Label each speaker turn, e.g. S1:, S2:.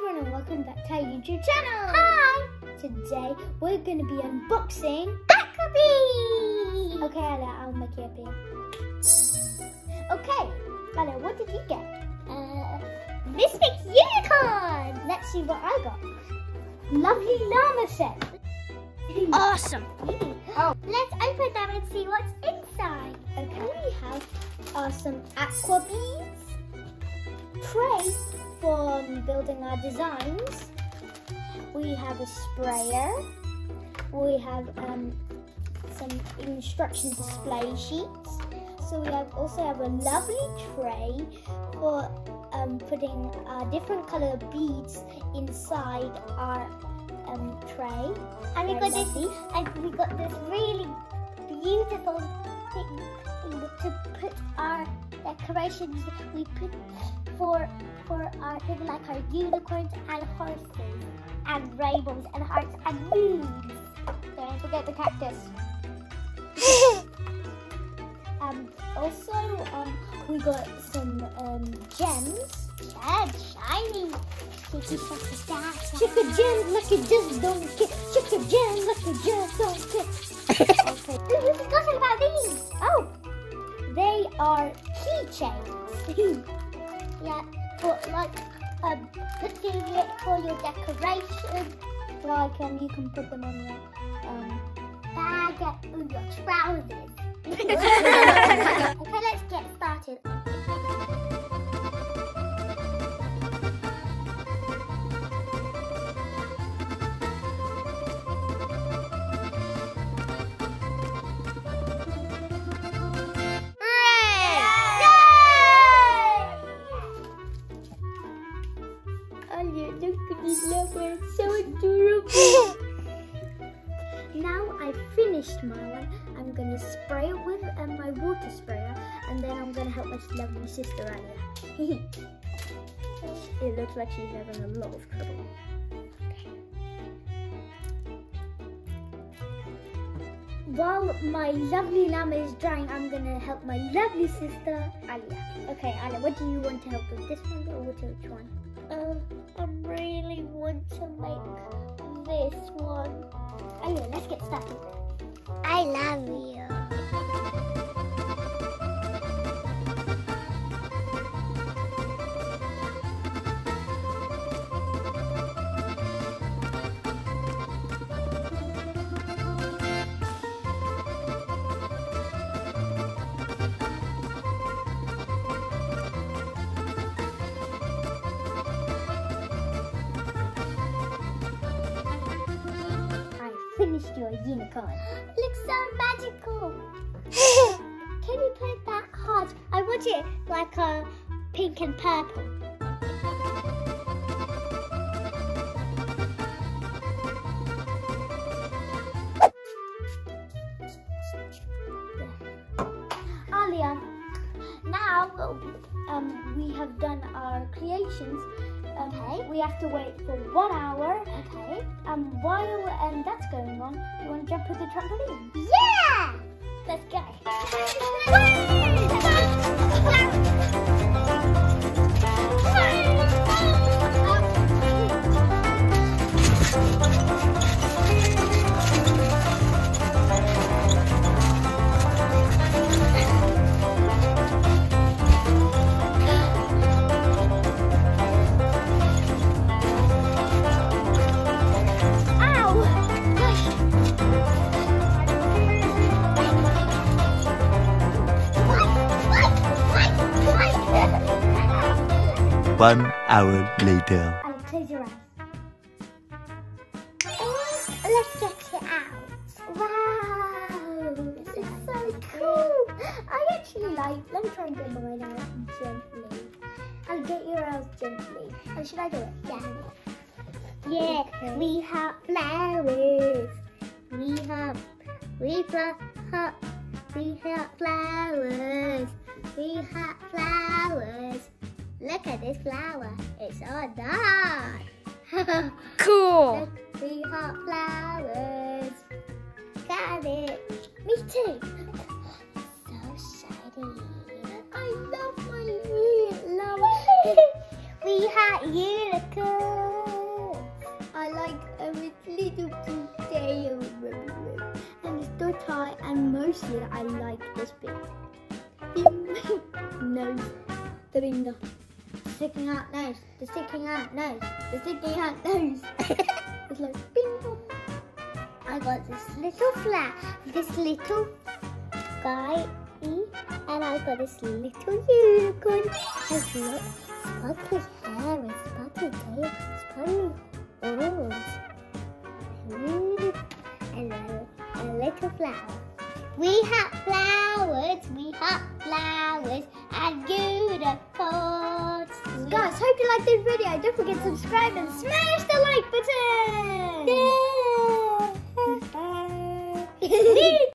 S1: everyone and welcome back to our YouTube channel.
S2: Hi!
S1: Today we're going to be unboxing
S2: Aquabeads!
S1: Okay, Alia, I'll make it appear. Okay, Alia, what did you get?
S2: This big unicorn!
S1: Let's see what I got. Lovely llama set.
S2: Awesome!
S1: Oh,
S2: Let's open them and see what's inside.
S1: okay. We have some Aquabeads tray for building our designs. We have a sprayer. We have some instruction display sheets. So we also have a lovely tray for putting different color beads inside our tray.
S2: And we got this really beautiful thing to put our decorations. We put for our thing like our unicorns and horses and rainbows and hearts and moons.
S1: Don't forget the cactus. Also, we got some gems.
S2: Gems, shiny.
S1: Chicken gems like you just don't care. Chicken gems like you just don't care. Okay.
S2: Ooh, we forgot about these.
S1: Oh, they are keychains.
S2: Yeah, for like putting it for your decoration.
S1: Like you can put them on your
S2: Bag and your trousers. Okay, let's get started.
S1: Alia, look at this llama, it's so adorable. Now I've finished my one. I'm going to spray it with my water sprayer, and then I'm going to help my lovely sister Alia. It looks like she's having a lot of trouble. While my lovely llama is drying, I'm going to help my lovely sister Alia. Okay, Alia, what do you want to help with, this one or which one?
S2: I really want to make this one.
S1: Alia, let's get started.
S2: I love you.
S1: Finished your unicorn.
S2: Looks so magical. Can you put that heart? I want it like a pink and purple.
S1: Alia, now we have done our creations.
S2: Okay.
S1: We have to wait for 1 hour.
S2: Okay.
S1: While that's going on, you want to jump with the trampoline?
S2: Yeah!
S1: Let's go.
S3: One hour later.
S1: And close your eyes.
S2: Let's get it out. Wow! This is so cool.
S1: I actually let me try and get mine out gently. And get your eyes gently. And should I do it?
S2: Yeah. Yeah,
S1: Okay.
S2: we have flowers. We have flowers. We have flowers. Look at this flower. It's all dark.
S1: Cool.
S2: Look, we have flowers. Got it.
S1: Me too.
S2: So shiny.
S1: I love my llama.
S2: We have unicorns.
S1: mostly I like this bit. Nose, the finger, sticking out nose, the sticking out nose, the sticking out nose. It's like bing bong.
S2: I got this little this little guy, and I got this little unicorn. Has look, sparkly hair and sparkly tail, sparkly horns, and a little flower. We have flowers, and unicorns.
S1: Guys, hope you liked this video. Don't forget to subscribe and smash the like button.
S2: Yeah.